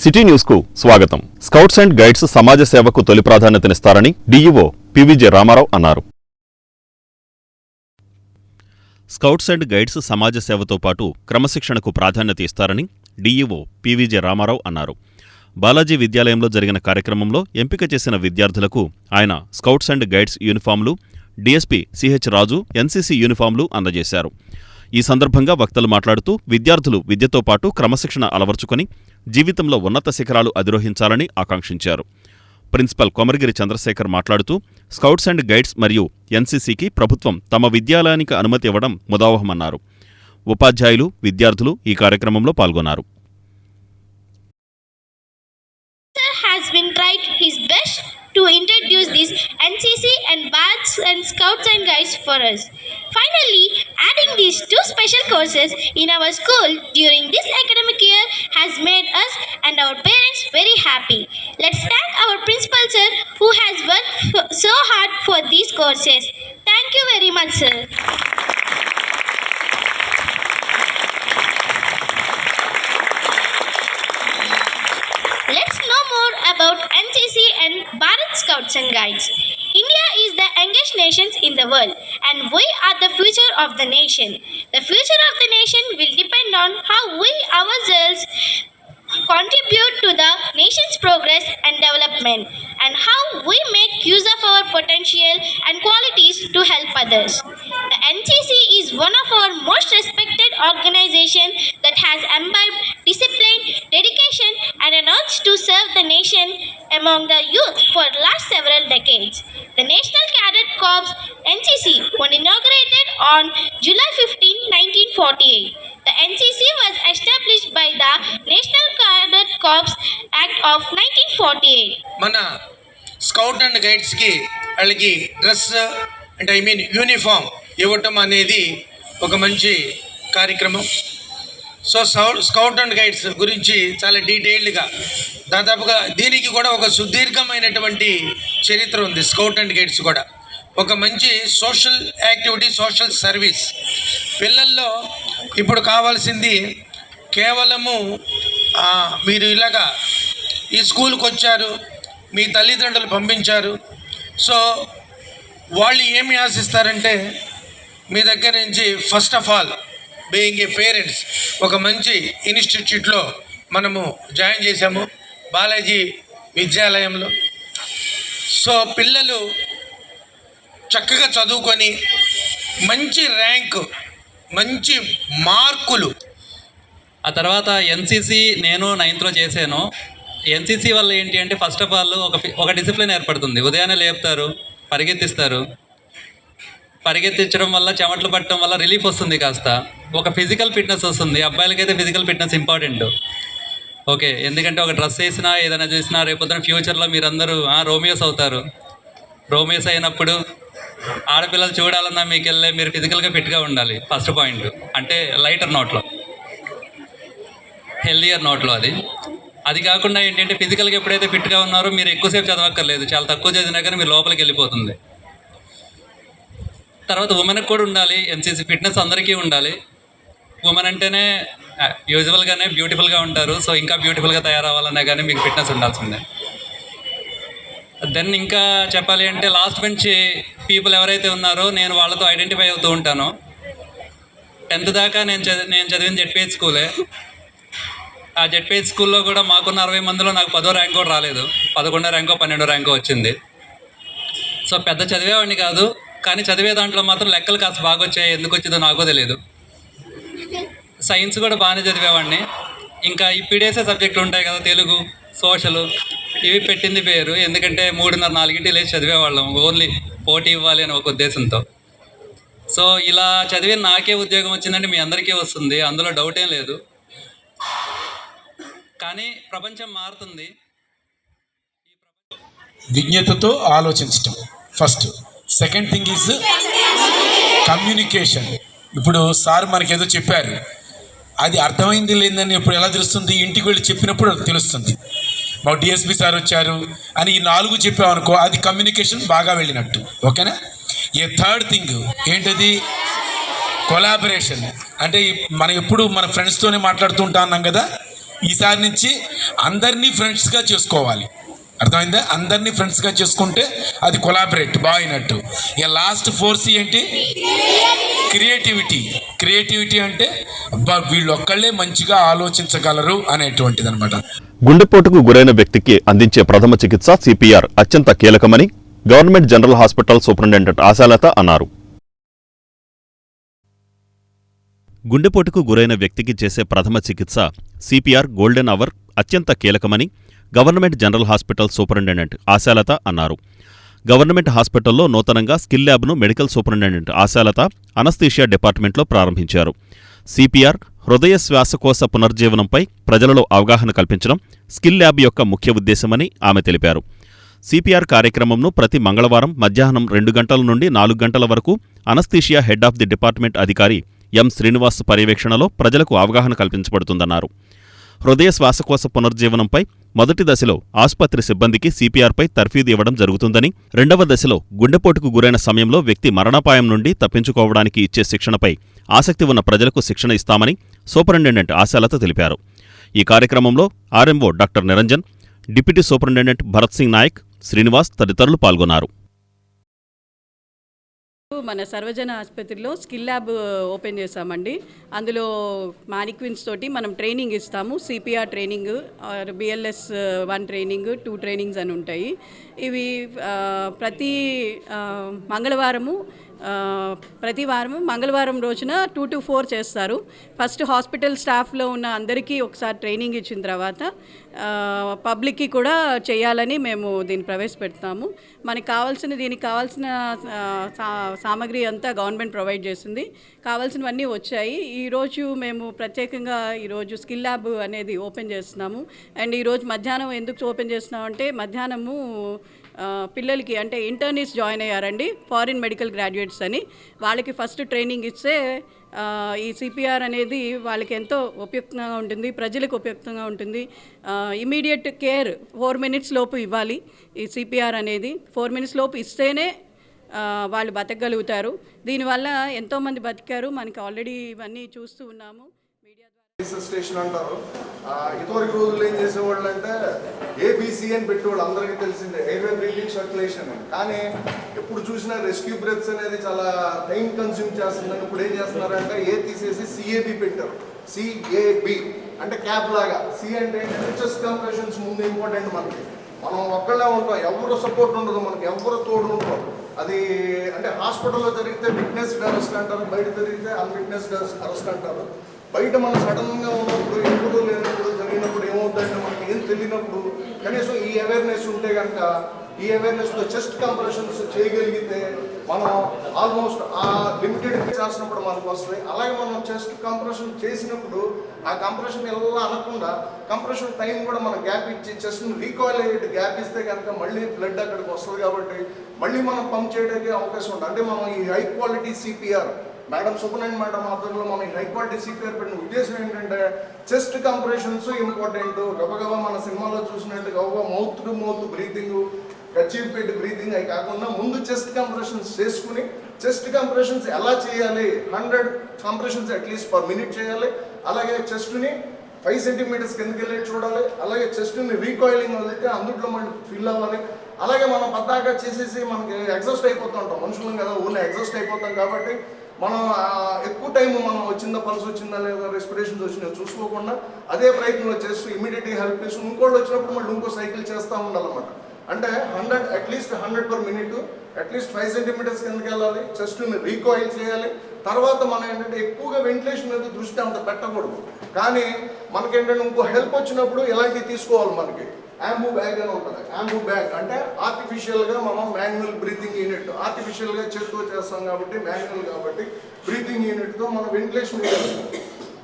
City news కు స్వాగతం. Scouts and guides సమాజ సేవకు తొలి ప్రాధాన్యతనిస్తారని డీఈఓ పీవీజే రామారావు అన్నారు. స్కౌట్స్ అండ్ గైడ్స్ సమాజ సేవతో పాటు క్రమశిక్షణకు ప్రాధాన్యత ఇస్తారని డీఈఓ పీవీజే రామారావు అన్నారు. బాలాజీ విద్యాలయంలో జరిగిన కార్యక్రమంలో ఎంపిక చేసిన విద్యార్థులకు ఆయన స్కౌట్స్ అండ్ గైడ్స్ యూనిఫామ్లు, డీఎస్పీ సిహెచ్ రాజు ఎన్సీసీ యూనిఫామ్లు అందజేశారు. ఈ సందర్భంగా వక్తలు మాట్లాడుతూ విద్యార్థులు విద్యతో పాటు క్రమశిక్షణ అలవర్చుకుని జీవితంలో ఉన్నత శిఖరాలు అధిరోహించాలని ఆకాంక్షించారు. ప్రిన్సిపల్ కొమరగిరి చంద్రశేఖర్ మాట్లాడుతూ స్కౌట్స్ అండ్ గైడ్స్ మరియు ఎన్సీసీకి ప్రభుత్వం తమ విద్యాలయానికి అనుమతి ఇవ్వడం ముదావహమన్నారు. ఉపాధ్యాయులు, విద్యార్థులు ఈ కార్యక్రమంలో పాల్గొన్నారు. To introduce this NCC and BATS and Scouts and Guides for us. Finally, adding these two special courses in our school during this academic year has made us and our parents very happy. Let's thank our principal sir who has worked so hard for these courses. Thank you very much, sir. Let's know more about NCC and Bharat Scouts and Guides. India is the youngest nation in the world and we are the future of the nation. The future of the nation will depend on how we ourselves contribute to the nation's progress and development and how we make use of our potential and qualities to help others. The NCC is one of our most respected organizations that has imbibed discipline, dedication and an urge to serve the nation among the youth for the last several decades. The National Cadet Corps NCC was inaugurated on July 15, 1948. The NCC was established by the National Cadet Corps Act of 1948. మన scout and గైడ్స్కి వాళ్ళకి dress అంటే uniform ఇవ్వటం అనేది ఒక మంచి కార్యక్రమం. So scout and guides గురించి చాలా డీటెయిల్డ్గా దాదాపుగా దీనికి కూడా ఒక సుదీర్ఘమైనటువంటి చరిత్ర ఉంది. స్కౌట్ అండ్ గైడ్స్ కూడా ఒక మంచి సోషల్ యాక్టివిటీ, సోషల్ సర్వీస్. పిల్లల్లో ఇప్పుడు కావాల్సింది కేవలము మీరు ఇలాగా ఈ స్కూల్కి వచ్చారు, మీ తల్లిదండ్రులు పంపించారు, సో వాళ్ళు ఏమి ఆశిస్తారంటే మీ దగ్గర నుంచి first of all being a parents ఒక మంచి ఇన్స్టిట్యూట్లో మనము జాయిన్ చేశాము బాలాజీ విద్యాలయంలో. సో పిల్లలు చక్కగా చదువుకొని మంచి ర్యాంకు, మంచి మార్కులు. ఆ తర్వాత ఎన్సీసీ నేను 9th చేశాను. ఎన్సీసీ వల్ల ఏంటి అంటే ఫస్ట్ ఆఫ్ ఆల్ ఒక డిసిప్లిన్ ఏర్పడుతుంది. ఉదయాన్నే లేపుతారు, పరిగెత్తిస్తారు. పరిగెత్తించడం వల్ల, చెమటలు పట్టడం వల్ల రిలీఫ్ వస్తుంది, కాస్త ఒక ఫిజికల్ ఫిట్నెస్ వస్తుంది. అబ్బాయిలకైతే ఫిజికల్ ఫిట్నెస్ ఇంపార్టెంట్. ఓకే, ఎందుకంటే ఒక డ్రెస్ వేసినా ఏదైనా చూసినా రేపొద్దున ఫ్యూచర్లో మీరందరూ రోమియోస్ అవుతారు. రోమియోస్ అయినప్పుడు ఆడపిల్లలు చూడాలన్నా మీకు వెళ్ళే మీరు ఫిజికల్గా ఫిట్గా ఉండాలి. ఫస్ట్ పాయింట్ అంటే లైటర్ నోట్లో, హెల్దియర్ నోట్లో. అది కాకుండా ఏంటంటే ఫిజికల్గా ఎప్పుడైతే ఫిట్గా ఉన్నారో మీరు ఎక్కువసేపు చదవక్కర్లేదు, చాలా తక్కువ చదివినా కానీ మీరు లోపలికి వెళ్ళిపోతుంది. తర్వాత ఉమెన్కి కూడా ఉండాలి ఎన్సీసీ ఫిట్నెస్, అందరికీ ఉండాలి. ఉమెన్ అంటేనే యూజువల్గానే బ్యూటిఫుల్గా ఉంటారు. సో ఇంకా బ్యూటిఫుల్గా తయారవ్వాలన్నా కానీ మీకు ఫిట్నెస్ ఉండాల్సిందే. దెన్ ఇంకా చెప్పాలి అంటే లాస్ట్ బెంచ్ పీపుల్ ఎవరైతే ఉన్నారో నేను వాళ్ళతో ఐడెంటిఫై అవుతూ ఉంటాను. 10th దాకా నేను చదివిన జెడ్పీహెచ్ స్కూలే. ఆ జెడ్పీహెచ్ స్కూల్లో కూడా మాకున్న 60 మందిలో నాకు 10వ ర్యాంక్ కూడా రాలేదు. 11వ ర్యాంకో 12వ ర్యాంకో వచ్చింది. సో పెద్ద చదివేవాడిని కాదు, కానీ చదివే దాంట్లో మాత్రం లెక్కలు కాస్త బాగా వచ్చాయి. ఎందుకు వచ్చిందో నాకో తెలియదు. సైన్స్ కూడా బాగానే చదివేవాడిని. ఇంకా ఈ పీడిఎస్ఏ సబ్జెక్టులు ఉంటాయి కదా, తెలుగు, సోషల్, ఇవి పెట్టింది పేరు. ఎందుకంటే 3:30-4 లేచి చదివేవాళ్ళం, ఓన్లీ పోటీ ఇవ్వాలి అని ఒక ఉద్దేశంతో. సో ఇలా చదివి నాకే ఉద్యోగం వచ్చిందంటే మీ అందరికీ వస్తుంది, అందులో డౌట్ ఏం లేదు. కానీ ప్రపంచం మారుతుంది. విజ్ఞతతో ఆలోచించటం first. Second thing is communication. ఇప్పుడు సార్ మనకేదో చెప్పారు, అది అర్థమైంది లేదని ఇప్పుడు ఎలా తెలుస్తుంది? ఇంటికి వెళ్ళి చెప్పినప్పుడు తెలుస్తుంది. మా డిఎస్పి సార్ వచ్చారు అని ఈ 4 చెప్పామనుకో, అది కమ్యూనికేషన్ బాగా వెళ్ళినట్టు. ఓకేనా? ఏ థర్డ్ థింగ్ ఏంటది? కొలాబరేషన్. అంటే మనం ఎప్పుడు మన ఫ్రెండ్స్తోనే మాట్లాడుతూ ఉంటాం కదా, ఈసారి నుంచి అందరినీ ఫ్రెండ్స్గా చేసుకోవాలి. అర్థమైందా? అందరినీ ఫ్రెండ్స్గా చేసుకుంటే అది కొలాబరేట్ బాగినట్టు. ఇక లాస్ట్ 4C ఏంటి? క్రియేటివిటీ అంటే అబ్బా వీళ్ళు ఒక్కళ్ళే మంచిగా ఆలోచించగలరు అనేటువంటిది అనమాట. గుండెపోటుకు గురైన వ్యక్తికి అందించే ప్రథమ చికిత్స సిపిఆర్ అత్యంత కీలకమని government general hospital superintendent Ashalatha అన్నారు. గుండెపోటుకు గురైన వ్యక్తికి చేసే ప్రథమ చికిత్స సిపిఆర్ గోల్డెన్ అవర్ అత్యంత కీలకమని government general hospital superintendent Ashalatha అన్నారు. గవర్నమెంట్ హాస్పిటల్లో నూతనంగా స్కిల్ ల్యాబ్ను మెడికల్ సూపరింటెండెంట్ ఆశాలత అనస్థీషియా డిపార్ట్మెంట్లో ప్రారంభించారు. సిపిఆర్ హృదయ శ్వాసకోశ పునర్జీవనంపై ప్రజలలో అవగాహన కల్పించడం స్కిల్ ల్యాబ్ యొక్క ముఖ్య ఉద్దేశమని ఆమె తెలిపారు. సిపిఆర్ కార్యక్రమంను ప్రతి మంగళవారం మధ్యాహ్నం 2 గంటల నుండి 4 గంటల వరకు anaesthesia head of the department అధికారి ఎం శ్రీనివాస్ పర్యవేక్షణలో ప్రజలకు అవగాహన కల్పించబడుతుందన్నారు. హృదయ శ్వాసకోశ పునర్జీవనంపై మొదటి దశలో ఆసుపత్రి సిబ్బందికి సిపిఆర్పై తర్ఫీదు ఇవ్వడం జరుగుతుందని, రెండవ దశలో గుండెపోటుకు గురైన సమయంలో వ్యక్తి మరణాపాయం నుండి తప్పించుకోవడానికి ఇచ్చే శిక్షణపై ఆసక్తి ఉన్న ప్రజలకు శిక్షణ ఇస్తామని సూపరింటెండెంట్ ఆశాలత తెలిపారు. ఈ కార్యక్రమంలో RMO doctor Niranjan, deputy superintendent Bharat Singh Nayak, Srinivas తదితరులు పాల్గొన్నారు. మన సర్వజన ఆసుపత్రిలో స్కిల్ ల్యాబ్ ఓపెన్ చేశామండి. అందులో మానిక్విన్స్ తోటి మనం ట్రైనింగ్ ఇస్తాము. CPR training, BLS 1 training, 2 trainings అని ఉంటాయి. ఇవి ప్రతి వారము మంగళవారం రోజున 2 to 4 చేస్తారు. ఫస్ట్ హాస్పిటల్ స్టాఫ్లో ఉన్న అందరికీ ఒకసారి ట్రైనింగ్ ఇచ్చిన తర్వాత పబ్లిక్కి కూడా చేయాలని మేము దీన్ని ప్రవేశపెడతాము. దీనికి కావాల్సిన సామాగ్రి అంతా గవర్నమెంట్ ప్రొవైడ్ చేసింది. కావాల్సినవన్నీ వచ్చాయి. ఈరోజు మేము ప్రత్యేకంగా ఈరోజు స్కిల్ ల్యాబ్ అనేది ఓపెన్ చేస్తున్నాము. అండ్ ఈరోజు మధ్యాహ్నం ఎందుకు ఓపెన్ చేస్తున్నామంటే మధ్యాహ్నము పిల్లలకి అంటే ఇంటర్నీస్ జాయిన్ అయ్యారండి, ఫారిన్ మెడికల్ గ్రాడ్యుయేట్స్ అని. వాళ్ళకి ఫస్ట్ ట్రైనింగ్ ఇస్తే ఈ సిపిఆర్ అనేది వాళ్ళకి ఎంతో ఉపయుక్తంగా ఉంటుంది, ప్రజలకు ఉపయుక్తంగా ఉంటుంది. ఇమీడియట్ కేర్ 4 minutes లోపు ఇవ్వాలి. ఈ సిపిఆర్ అనేది 4 minutes లోపు ఇస్తేనే వాళ్ళు బతకగలుగుతారు. దీనివల్ల ఎంతోమంది బతికారు, మనకి ఆల్రెడీ ఇవన్నీ చూస్తూ ఉన్నాము మీడియా ద్వారా. స్టేషన్ అంటారు. ఇదివరకు రోజుల్లో ఏం చేసేవాళ్ళు అంటే ఏబిసి అని పెట్టేవాళ్ళు, అందరికీ తెలిసిందే, ఎయిర్వే బ్రీతింగ్ సర్క్యులేషన్ అని. కానీ ఎప్పుడు చూసినా రెస్క్యూ బ్రెత్స్ అనేది చాలా టైం కన్స్యూమ్ చేస్తుందని ఇప్పుడు ఏం చేస్తున్నారంటే ఏ తీసేసి సిఏబి పెట్టారు. సిఏబి అంటే క్యాప్ లాగా. సి అంటే ఏంటంటే చెస్ట్ కంప్రెషన్స్ ముందు ఇంపార్టెంట్. మనం ఒక్కళ్ళే ఉంటాం, ఎవరు సపోర్ట్ ఉండదు, మనకి ఎవరు తోడు ఉంటాం. అది అంటే హాస్పిటల్లో జరిగితే విట్నెస్డ్ అరెస్ట్ అంటారు, బయట జరిగితే అన్విట్నెస్డ్ అరెస్ట్ అంటారు. బయట మనం సడన్గా ఉన్నప్పుడు, ఎప్పుడు లేనప్పుడు, జరిగినప్పుడు ఏమవుతుందంటే మనకి ఏం తెలియనప్పుడు కనీసం ఈ అవేర్నెస్ ఉంటే కనుక ఈ అవేర్నెస్తో చెస్ట్ కంప్రెషన్స్ చేయగలిగితే మనం ఆల్మోస్ట్ ఆ లిమిటెడ్ చేసినప్పుడు మనకు వస్తుంది. అలాగే మనం చెస్ట్ కంప్రెషన్ చేసినప్పుడు ఆ కంప్రెషన్ ఎలా అనకుండా కంప్రెషన్ టైం కూడా మనం గ్యాప్ ఇచ్చి చెస్ట్ని రీకాయిల్ అయ్యేట్టు గ్యాప్ ఇస్తే కనుక మళ్ళీ బ్లడ్ అక్కడికి వస్తుంది. కాబట్టి మళ్ళీ మనం పంప్ చేయడానికి అవకాశం ఉంటుంది. అంటే మనం ఈ high quality CPR madam Subrahmanyam madam ఆధ్వర్యంలో మనం ఈ హై క్వాలిటీ సిపిఆర్ పెట్టిన ఉద్దేశం ఏంటంటే చెస్ట్ కంప్రెషన్స్ ఇంపార్టెంట్. గబగబా మన సినిమాలో చూసినట్టు గబగబా mouth to mouth breathing, kerchief పెట్టి బ్రీతింగ్ అవి కాకుండా ముందు చెస్ట్ కంప్రెషన్స్ చేసుకుని చెస్ట్ కంప్రెషన్స్ ఎలా చేయాలి, 100 కంప్రెషన్స్ అట్లీస్ట్ పర్ మినిట్ చేయాలి. అలాగే చెస్ట్ని 5 centimeters కిందకి వెళ్ళి చూడాలి. అలాగే చెస్ట్ని రీకాయిలింగ్ వదిలితే అందుట్లో మనం ఫిల్ అవ్వాలి. అలాగే మనం పద్దాగా చేసేసి మనకి ఎగ్జాస్ట్ అయిపోతూ ఉంటాం, మనుషులం కదా, ఊళ్ళో ఎగ్జాస్ట్ అయిపోతాం. కాబట్టి మనం ఎక్కువ టైం మనం వచ్చిందా, పల్స్ వచ్చిందా లేదా, రెస్పిరేషన్స్ వచ్చినా చూసుకోకుండా అదే ప్రయత్నంలో చేస్తూ ఇమీడియట్గా హెల్ప్ చేస్తూ ఇంకోళ్ళు వచ్చినప్పుడు మళ్ళీ ఇంకో సైకిల్ చేస్తూ ఉండాలన్నమాట. అంటే 100 at least 100 per minute, at least 5 centimeters కిందకి వెళ్ళాలి. చెస్ట్ని రీకాయిల్ చేయాలి. తర్వాత మనం ఏంటంటే ఎక్కువగా వెంటిలేషన్ మీద దృష్టి అంత పెట్టకూడదు. కానీ మనకేంటంటే ఇంకో హెల్ప్ వచ్చినప్పుడు ఎలాంటివి తీసుకోవాలి, మనకి యాంబూ బ్యాగ్ అని ఉంటుంది. యాంబూ బ్యాగ్ అంటే ఆర్టిఫిషియల్గా మనం మాన్యువల్ బ్రీతింగ్ యూనిట్, ఆర్టిఫిషియల్గా చేతితో చేస్తాం కాబట్టి మాన్యువల్ కాబట్టి బ్రీతింగ్ యూనిట్తో మనం వెంటిలేషన్ చేస్తాం.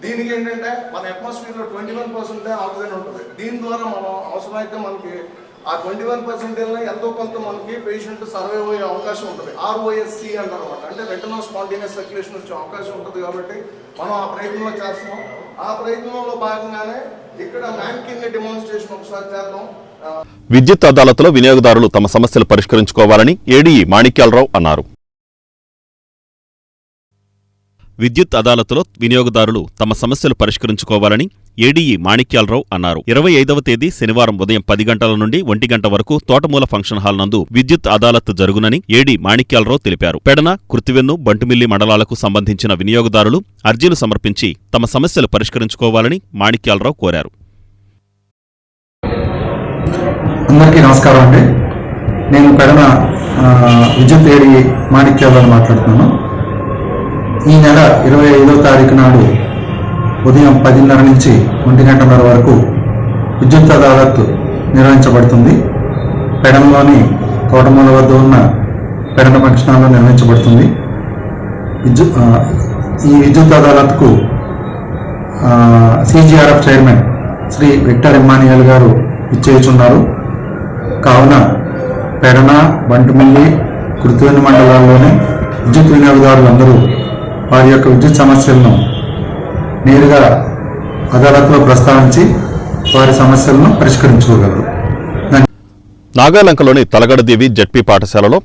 దీనికి ఏంటంటే మన అట్మాస్ఫియర్లో 21% ఆక్సిజన్ ఉంటుంది. దీని ద్వారా మనం అవసరమైతే మనకి ఆ 21% ఎంతో కొంత మనకి పేషెంట్ సర్వైవ్ అయ్యే అవకాశం ఉంటుంది. ROSC అంటారు అనమాట. అంటే రెటినో స్పాంటేనియస్ సర్క్యులేషన్ వచ్చే అవకాశం ఉంటుంది. కాబట్టి మనం ఆ ప్రయత్నంలో చేస్తున్నాం. ఆ ప్రయత్నంలో భాగంగానే ఇక్కడ మ్యాన్కిన్ డెమాన్స్ట్రేషన్ ఒకసారి చేద్దాం. విద్యుత్ అదాలత్లో వినియోగదారులు తమ సమస్యలు పరిష్కరించుకోవాలని ఏడీఈ మాణిక్యాలరావు అన్నారు. విద్యుత్ అదాలత్లో వినియోగదారులు తమ సమస్యలు పరిష్కరించుకోవాలని ఏడీఈ మాణిక్యాలరావు అన్నారు. 25వ తేదీ శనివారం ఉదయం 10 గంటల నుండి 1 గంట వరకు తోటమూల ఫంక్షన్ హాల్ నందు విద్యుత్ అదాలత్ జరుగునని ఏడీ మాణిక్యాలరావు తెలిపారు. పెడన, కృత్తివెన్ను, బంటుమిల్లి మండలాలకు సంబంధించిన వినియోగదారులు అర్జీలు సమర్పించి తమ సమస్యలు పరిష్కరించుకోవాలని మాణిక్యాలరావు కోరారు. అందరికీ నమస్కారం అండి. నేను పెడన విద్యుత్ ఏడీ మాణిక్యాలరావు మాట్లాడుతున్నాను. ఈ నెల 25వ తారీఖు నాడు ఉదయం 10:30 నుంచి 1 గంటన్నర వరకు విద్యుత్ అదాలత్ నిర్వహించబడుతుంది. పెడనలోని తోటమూల వద్ద ఉన్న పెడన ఫంక్షన్ హాల్లో నిర్వహించబడుతుంది. ఈ విద్యుత్ అదాలత్కు CGRF chairman Shri Victor Immanuel గారు ఇచ్చేయుచున్నారు. కావున పెడన, బంటుమిల్లి, కృత్తివెన్ను మండలాల్లోని విద్యుత్ వినియోగదారులందరూ వారి యొక్క విద్యుత్ సమస్యలను నేరుగా అదాలత్లో ప్రస్తావించి వారి సమస్యలను పరిష్కరించుకోగలరు. నాగాలంకలోని తలగడదేవి జడ్పీ పాఠశాలలో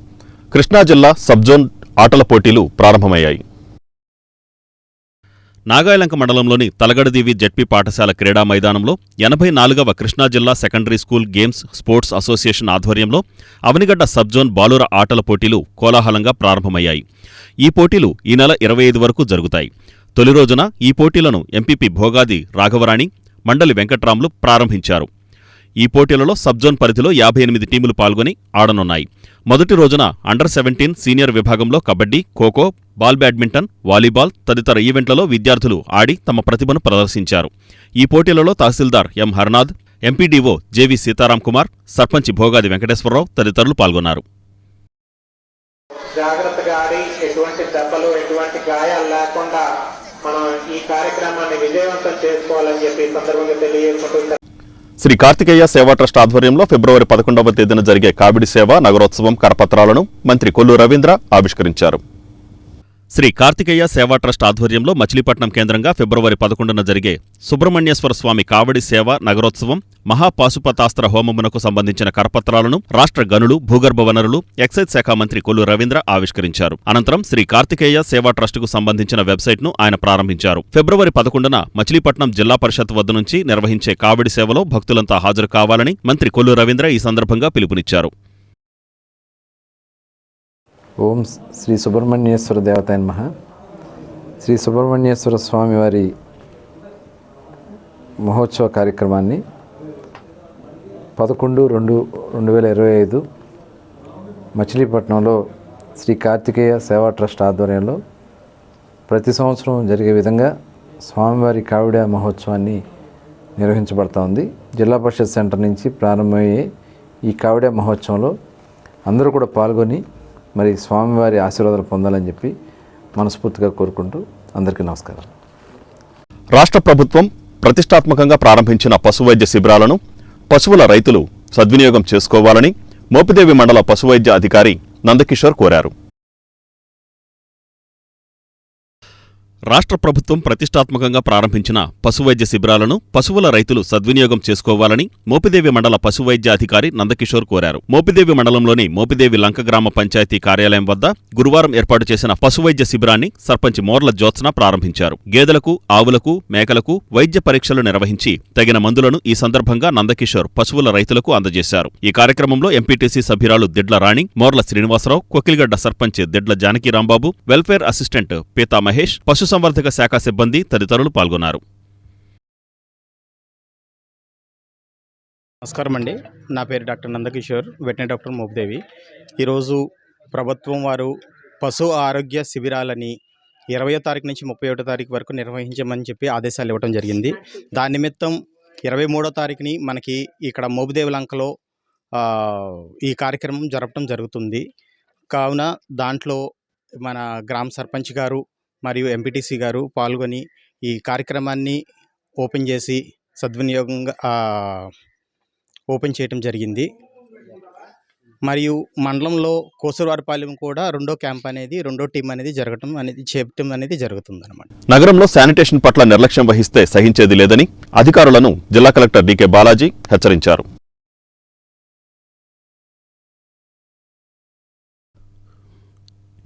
కృష్ణా జిల్లా సబ్జోన్ ఆటల పోటీలు ప్రారంభమయ్యాయి. నాగాయలంక మండలంలోని తలగడదేవి జడ్పీ పాఠశాల క్రీడా మైదానంలో 84వ కృష్ణా జిల్లా secondary school games sports association ఆధ్వర్యంలో అవనిగడ్డ సబ్జోన్ బాలుర ఆటల పోటీలు కోలాహలంగా ప్రారంభమయ్యాయి. ఈ పోటీలు ఈ నెల 25 వరకు జరుగుతాయి. తొలి రోజున ఈ పోటీలను ఎంపీపీ భోగాది రాఘవరాణి, మండలి వెంకట్రాములు ప్రారంభించారు. ఈ పోటీలలో సబ్జోన్ పరిధిలో 58 టీములు పాల్గొని ఆడనున్నాయి. మొదటి రోజున అండర్ 17 సీనియర్ విభాగంలో kabaddi, kho kho, ball badminton, volleyball తదితర ఈవెంట్లలో విద్యార్థులు ఆడి తమ ప్రతిభను ప్రదర్శించారు. ఈ పోటీలలో తహసీల్దార్ ఎం హర్నాథ్, ఎంపీడీఓ జేవి సీతారాం కుమార్, సర్పంచి భోగాది వెంకటేశ్వరరావు తదితరులు పాల్గొన్నారు. జాగ్రత్తగా ఆడి ఎటువంటి దెబ్బలు, ఎటువంటి గాయాలు లేకుండా మనం ఈ కార్యక్రమాన్ని విజయవంతం చేసుకోవాలని చెప్పి సందర్భంగా తెలియజేసుకుంటూ శ్రీ కార్తికేయ సేవా ట్రస్ట్ ఆధ్వర్యంలో ఫిబ్రవరి 11వ తేదీన జరిగే కావిడి సేవ నగరోత్సవం కరపత్రాలను మంత్రి కొల్లు రవీంద్ర ఆవిష్కరించారు. శ్రీ కార్తికేయ సేవా ట్రస్ట్ ఆధ్వర్యంలో మచిలీపట్నం కేంద్రంగా ఫిబ్రవరి 11న జరిగే సుబ్రహ్మణ్యేశ్వర స్వామి కావడి సేవ నగరోత్సవం మహాపాశుపతాస్త్ర హోమమునకు సంబంధించిన కరపత్రాలను రాష్ట్ర గనులు, భూగర్భ వనరులు, ఎక్సైజ్ శాఖ మంత్రి కొల్లు రవీంద్ర ఆవిష్కరించారు. అనంతరం శ్రీ కార్తికేయ సేవా ట్రస్టుకు సంబంధించిన వెబ్సైట్ను ఆయన ప్రారంభించారు. ఫిబ్రవరి 11న మచిలీపట్నం జిల్లా పరిషత్ వద్ద నుంచి నిర్వహించే కావడి సేవలో భక్తులంతా హాజరు కావాలని మంత్రి కొల్లు రవీంద్ర ఈ సందర్భంగా పిలుపునిచ్చారు. ఓం శ్రీ సుబ్రహ్మణ్యేశ్వర దేవతాయ నమః. శ్రీ సుబ్రహ్మణ్యేశ్వర స్వామివారి మహోత్సవ కార్యక్రమాన్ని 11/2/2025 మచిలీపట్నంలో శ్రీ కార్తికేయ సేవా ట్రస్ట్ ఆధ్వర్యంలో ప్రతి సంవత్సరం జరిగే విధంగా స్వామివారి కావిడ మహోత్సవాన్ని నిర్వహించబడతా ఉంది. జిల్లా పరిషత్ సెంటర్ నుంచి ప్రారంభమయ్యే ఈ కావిడ మహోత్సవంలో అందరూ కూడా పాల్గొని మరి స్వామివారి ఆశీర్వాదాలు పొందాలని చెప్పి మనస్ఫూర్తిగా కోరుకుంటూ అందరికీ నమస్కారం. రాష్ట్ర ప్రభుత్వం ప్రతిష్టాత్మకంగా ప్రారంభించిన పశువైద్య శిబిరాలను పశువుల రైతులు సద్వినియోగం చేసుకోవాలని మోపిదేవి మండల పశువైద్య అధికారి నందకిషోర్ కోరారు. రాష్ట్ర ప్రభుత్వం ప్రతిష్టాత్మకంగా ప్రారంభించిన పశువైద్య శిబిరాలను పశువుల రైతులు సద్వినియోగం చేసుకోవాలని మోపిదేవి మండల పశువైద్య అధికారి నందకిషోర్ కోరారు. మోపిదేవి మండలంలోని మోపిదేవి లంక గ్రామ పంచాయతీ కార్యాలయం వద్ద గురువారం ఏర్పాటు చేసిన పశువైద్య శిబిరాన్ని సర్పంచ్ మోర్ల జ్యోత్స్న ప్రారంభించారు. గేదెలకు, ఆవులకు, మేకలకు వైద్య పరీక్షలు నిర్వహించి తగిన మందులను ఈ సందర్భంగా నందకిషోర్ పశువుల రైతులకు అందజేశారు. ఈ కార్యక్రమంలో ఎంపీటీసీ సభ్యురాలు దిడ్ల రాణి, మోర్ల శ్రీనివాసరావు, కొకిలిగడ్డ సర్పంచ్ దిడ్ల జానకి రాంబాబు, వెల్ఫేర్ అసిస్టెంట్ పీతా మహేష్, పశుసంవర్ధక శాఖ సిబ్బంది తదితరులు పాల్గొన్నారు. నమస్కారం అండి. నా పేరు doctor Nandakishore, veterinary doctor Mopidevi. ఈరోజు ప్రభుత్వం వారు పశు ఆరోగ్య శిబిరాలని 20వ తారీఖు నుంచి 31వ తారీఖు వరకు నిర్వహించమని చెప్పి ఆదేశాలు ఇవ్వడం జరిగింది. దాని నిమిత్తం 23వ తారీఖుని మనకి ఇక్కడ మోపిదేవి లంకలో ఈ కార్యక్రమం జరపడం జరుగుతుంది. కావున దాంట్లో మన గ్రామ సర్పంచ్ గారు మరియు ఎంపీటీసీ గారు పాల్గొని ఈ కార్యక్రమాన్ని ఓపెన్ చేసి సద్వినియోగంగా ఓపెన్ చేయడం జరిగింది. మరియు మండలంలో కోసూరువారిపాలెం కూడా రెండో టీం అనేది చేయటం అనేది జరుగుతుందన్నమాట. నగరంలో శానిటేషన్ పట్ల నిర్లక్ష్యం వహిస్తే సహించేది లేదని అధికారులను జిల్లా కలెక్టర్ డీకే బాలాజీ హెచ్చరించారు.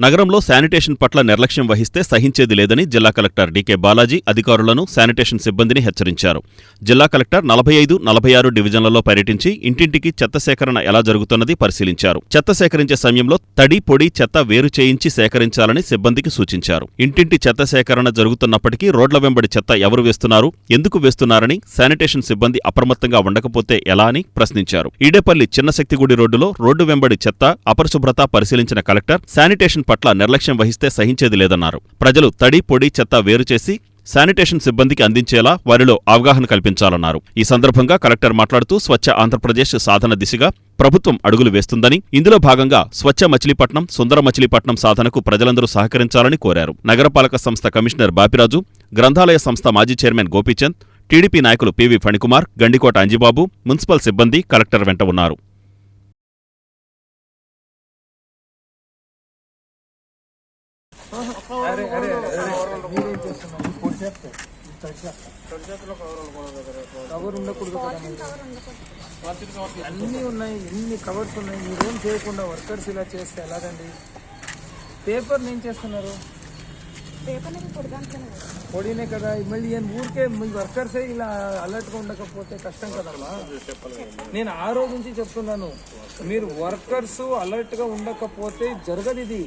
నగరంలో శానిటేషన్ పట్ల నిర్లక్ష్యం వహిస్తే సహించేది లేదని జిల్లా కలెక్టర్ డీకే బాలాజీ అధికారులను, శానిటేషన్ సిబ్బందిని హెచ్చరించారు. జిల్లా కలెక్టర్ 45, 46 డివిజన్లలో పర్యటించి ఇంటింటికి చెత్త సేకరణ ఎలా జరుగుతున్నది పరిశీలించారు. చెత్త సేకరించే సమయంలో తడి, పొడి చెత్త వేరు చేయించి సేకరించాలని సిబ్బందికి సూచించారు. ఇంటింటి చెత్త సేకరణ జరుగుతున్నప్పటికీ రోడ్ల వెంబడి చెత్త ఎవరు వేస్తున్నారు, ఎందుకు వేస్తున్నారని శానిటేషన్ సిబ్బంది అప్రమత్తంగా ఉండకపోతే ఎలా అని ప్రశ్నించారు. ఈడేపల్లి చిన్నశక్తిగుడి రోడ్డులో రోడ్డు వెంబడి చెత్త, అపరిశుభ్రత పరిశీలించిన కలెక్టర్ శానిటేషన్ పట్ల నిర్లక్ష్యం వహిస్తే సహించేది లేదన్నారు. ప్రజలు తడి, పొడి చెత్త వేరు చేసి శానిటేషన్ సిబ్బందికి అందించేలా వారిలో అవగాహన కల్పించాలన్నారు. ఈ సందర్భంగా కలెక్టర్ మాట్లాడుతూ స్వచ్ఛ ఆంధ్రప్రదేశ్ సాధన దిశగా ప్రభుత్వం అడుగులు వేస్తుందని, ఇందులో భాగంగా స్వచ్ఛ మచిలీపట్నం, సుందర మచిలీపట్నం సాధనకు ప్రజలందరూ సహకరించాలని కోరారు. నగరపాలక సంస్థ కమిషనర్ బాపిరాజు, గ్రంథాలయ సంస్థ మాజీ చైర్మన్ గోపీచంద్, టీడీపీ నాయకులు పివి ఫణికుమార్, గండికోట అంజిబాబు, మున్సిపల్ సిబ్బంది కలెక్టర్ వెంట ఉన్నారు. అన్నీ ఉన్నాయి, ఎన్ని కవర్స్ ఉన్నాయి, మీరేం చేయకుండా వర్కర్స్ ఇలా చేస్తే ఎలాగండి? పేపర్ ఏం చేస్తున్నారు? పొడినే కదా. మళ్ళీ ఊరికే మీ వర్కర్సే ఇలా అలర్ట్గా ఉండకపోతే కష్టం కదమ్మా. నేను ఆ రోజు నుంచి చెప్తున్నాను, మీరు వర్కర్స్ అలర్ట్గా ఉండకపోతే జరగదు ఇది.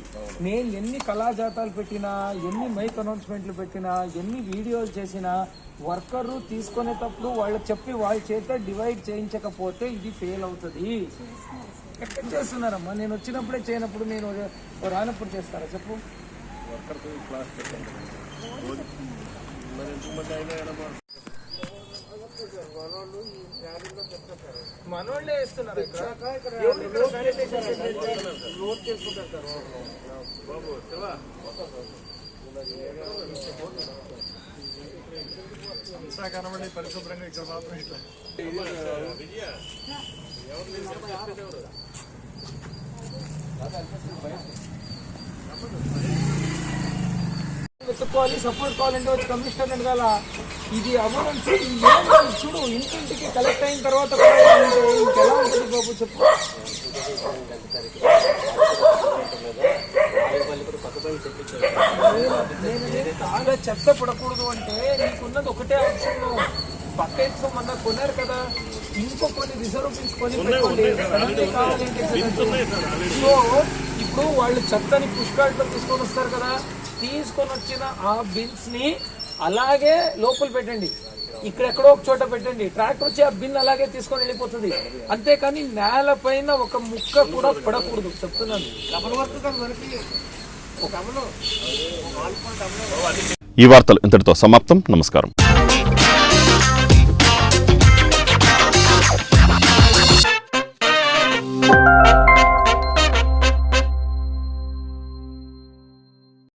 నేను ఎన్ని కళాజాతాలు పెట్టినా, ఎన్ని మైక్ అనౌన్స్మెంట్లు పెట్టినా, ఎన్ని వీడియోలు చేసినా, వర్కరు తీసుకునేటప్పుడు వాళ్ళకి చెప్పి వాళ్ళ చేత డివైడ్ చేయించకపోతే ఇది ఫెయిల్ అవుతుంది. ఎక్కడ చేస్తున్నారమ్మా? నేను వచ్చినప్పుడే చేయనప్పుడు నేను రానప్పుడు చేస్తారా చెప్పు? మనోళ్ళే ఇస్తున్నారు. కనబడి పరిశుభ్రంగా ఇక్కడ మాత్రం ఇట్లా వెతుక్కోవాలి, సపోర్ట్ కావాలంటే వచ్చి కమిషనర్ అడగాల. ఇది అవ్వడం చూడు, ఇంటింటికి కలెక్ట్ అయిన తర్వాత ఇంకెలా ఉంటుంది బాబు చెప్పు. బాగా చెత్త పడకూడదు అంటే నీకున్నది ఒకటే ఆప్షన్. బకెట్స్ మొన్న కొన్నారు కదా, ఇంకో కొన్ని రిజర్వ్ తీసుకొని పెట్టుకోండి. సో ఇప్పుడు వాళ్ళు చెత్తని పుష్కార్ట్లో తీసుకొని వస్తారు కదా, తీసుకొని వచ్చిన ఆ బిన్స్ ని అలాగే లోపల పెట్టండి, ఇక్కడెక్కడో ఒక చోట పెట్టండి. ట్రాక్టర్ వచ్చి ఆ బిన్ అలాగే తీసుకొని వెళ్ళిపోతుంది. అంతేకాని నేల పైన ఒక ముక్క కూడా పడకూడదు చెప్తున్నాను. ఈ వార్తలు ఇంతటితో సమాప్తం. నమస్కారం.